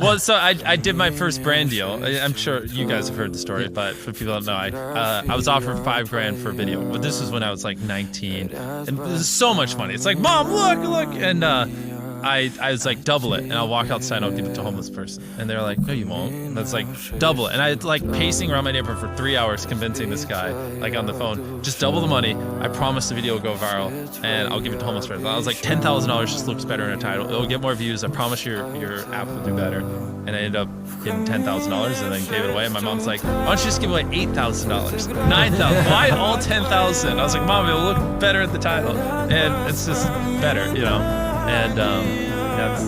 Well, so I did my first brand deal. I'm sure you guys have heard the story, but for people that don't know, I was offered $5,000 for a video. But this was when I was like 19, and it was so much money. It's like, Mom, look, and I was like, double it, and I'll walk outside and I'll give it to a homeless person. And they're like, no, you won't. And that's like, double it. And I like pacing around my neighborhood for 3 hours convincing this guy, like on the phone, just double the money. I promise the video will go viral, and I'll give it to a homeless person. I was like, $10,000 just looks better in a title. It'll get more views. I promise your app will do better. And I ended up getting $10,000 and then gave it away. And my mom's like, why don't you just give away $8,000, $9,000? Why all $10,000? I was like, Mom, it'll look better at the title, and it's just better, you know. And that's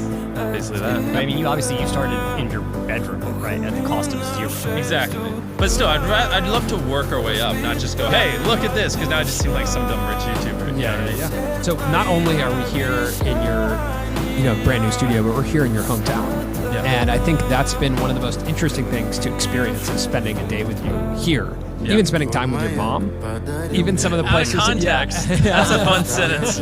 basically that. I mean, you started in your bedroom, right, at the cost of zero. Exactly. But still, I'd love to work our way up, not just go, hey, look at this, because now I just seem like some dumb rich YouTuber. Yeah. So not only are we here in your, brand new studio, but we're here in your hometown. Yeah. And I think that's been one of the most interesting things to experience is spending a day with you here. Yeah. Even spending time with your mom, even some of the places. Out of context. That's a fun sentence.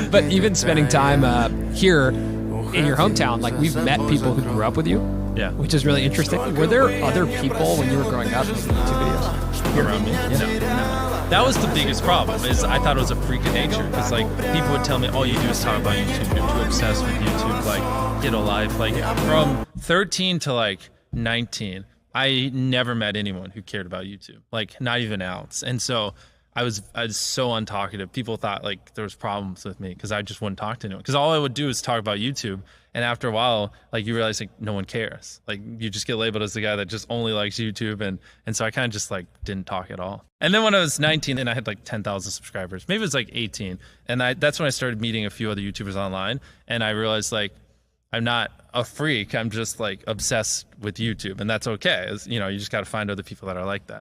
But even spending time here in your hometown, like we've met people who grew up with you. Yeah. Which is really interesting. Were there other people when you were growing up making YouTube videos? Around me? No. That was the biggest problem, is I thought it was a freak of nature, because like people would tell me, all you do is talk about YouTube, you're too obsessed with YouTube, like get a life. Like from 13 to like 19, I never met anyone who cared about YouTube, like not even an ounce. And so I was so untalkative. People thought like there was problems with me because I just wouldn't talk to anyone. Because all I would do is talk about YouTube. And after a while, like you realize like no one cares. Like you just get labeled as the guy that just only likes YouTube. And so I kind of just like didn't talk at all. And then when I was 19 and I had like 10,000 subscribers, maybe it was like 18. And that's when I started meeting a few other YouTubers online. And I realized like, I'm not a freak. I'm just like obsessed with YouTube, and that's okay. You know, you just got to find other people that are like that.